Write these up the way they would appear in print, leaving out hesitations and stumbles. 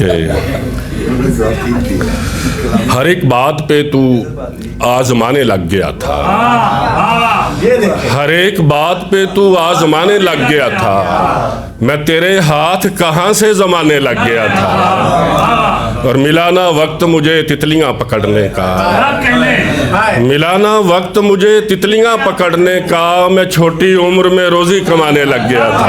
के हर एक बात पे तू आजमाने लग गया था, हर एक बात पे तू आजमाने लग गया था, मैं तेरे हाथ कहाँ से जमाने लग गया था। और मिला ना वक्त मुझे तितलियां पकड़ने का, मिला ना वक्त मुझे तितलियां पकड़ने का, मैं छोटी उम्र में रोजी कमाने लग गया था।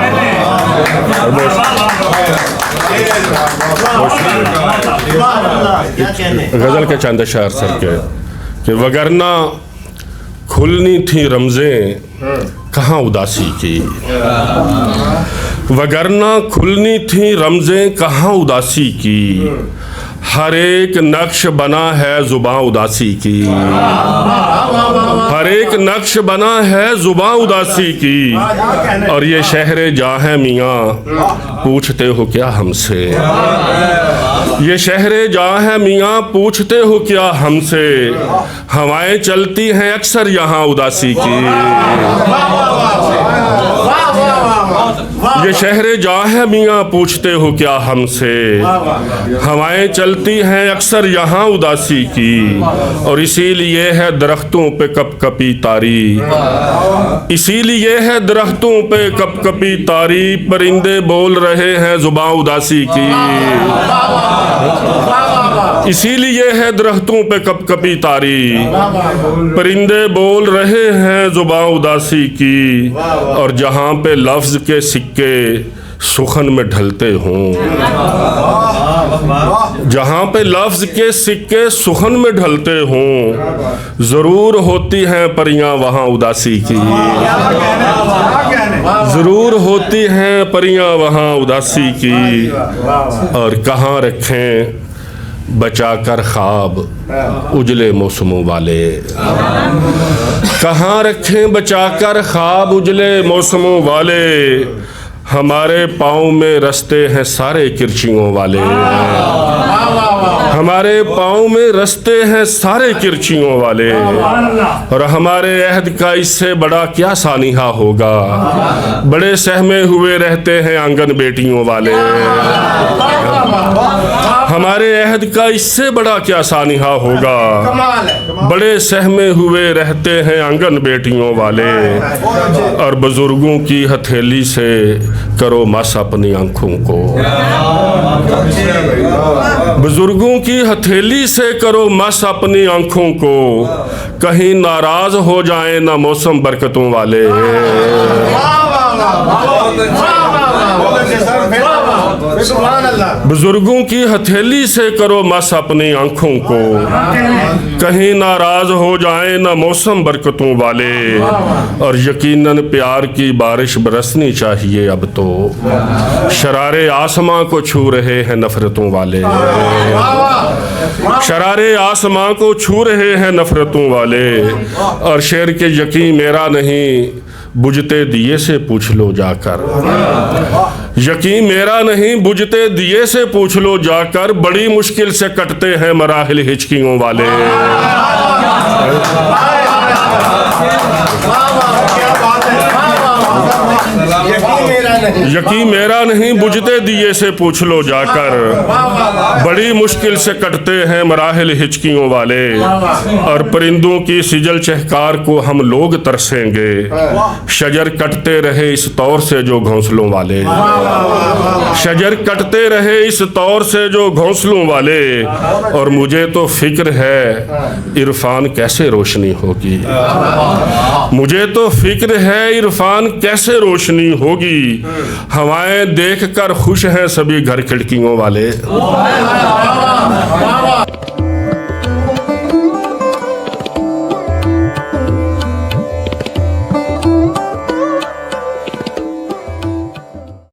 गजल के चंद शायर सर के कि वगरना खुलनी थी रमजें कहाँ उदासी की, वगरना खुलनी थी रमजें कहाँ उदासी की, हर एक नक्श बना है जुबां उदासी की, हर एक नक्श बना है जुबां उदासी की। और ये शहरे जहाँ है मियाँ पूछते हो क्या हमसे, ये शहरे जहाँ है मियाँ पूछते हो क्या हमसे, हवाएं चलती हैं अक्सर यहाँ उदासी की। ये शहरे जहाँ है मियाँ पूछते हो क्या हमसे, हवाएं चलती हैं अक्सर यहाँ उदासी की। और इसीलिए है दरख्तों पे कपकपी तारी, इसीलिए है दरख्तों पे कपकपी तारी, परिंदे बोल रहे हैं जुबां उदासी की। इसीलिए है दरख्तों पे कपकपी तारी, परिंदे बोल रहे हैं जुबां उदासी की। और जहाँ पे लफ्ज के सिक्के सुखन में ढलते हों, जहाँ पे लफ्ज के सिक्के सुखन में ढलते हों, जरूर होती हैं परियां वहाँ उदासी की, जरूर होती हैं परियां वहाँ उदासी की। और कहाँ रखें बचाकर ख्वाब उजले मौसमों वाले, कहाँ रखें बचाकर ख्वाब उजले मौसमों वाले, हमारे पाँव में रस्ते हैं सारे किरचियों वाले, हमारे पाँव में रस्ते हैं सारे किरचियों वाले। और हमारे अहद का इससे बड़ा क्या सानिहा होगा, बड़े सहमे हुए रहते हैं आंगन बेटियों वाले, हमारे अहद का इससे बड़ा क्या सानिहा होगा, बड़े सहमे हुए रहते हैं आंगन बेटियों वाले। और बुजुर्गों की हथेली से करो मस अपनी आंखों को, बुजुर्गों की हथेली से करो मस अपनी आंखों को, कहीं नाराज हो जाए ना मौसम बरकतों वाले। बुजुर्गों की हथेली से करो मस अपनी आंखों को, कहीं नाराज हो जाए ना मौसम बरकतों वाले। और यकीनन प्यार की बारिश बरसनी चाहिए अब तो, शरारे आसमां को छू रहे हैं नफरतों वाले, शरारे आसमां को छू रहे हैं नफरतों वाले। और शेर के यकीन मेरा नहीं बुझते दिए से पूछ लो जाकर, यकीन मेरा नहीं बुझते दिए से पूछ लो जाकर, बड़ी मुश्किल से कटते हैं मराहिल हिचकियों वाले। यकीन मेरा नहीं बुझते दिए से पूछ लो जाकर, बड़ी मुश्किल से कटते हैं मराहिल हिचकियों वाले। और परिंदों की सिजल चहकार को हम लोग तरसेंगे, शजर कटते रहे इस तौर से जो घोंसलों वाले, शजर कटते रहे इस तौर से जो घोंसलों वाले। और मुझे तो फिक्र है इरफान कैसे रोशनी होगी, मुझे तो फिक्र है इरफान कैसे रोशनी होगी, हवाएं देखकर खुश हैं सभी घर खिड़कियों वाले।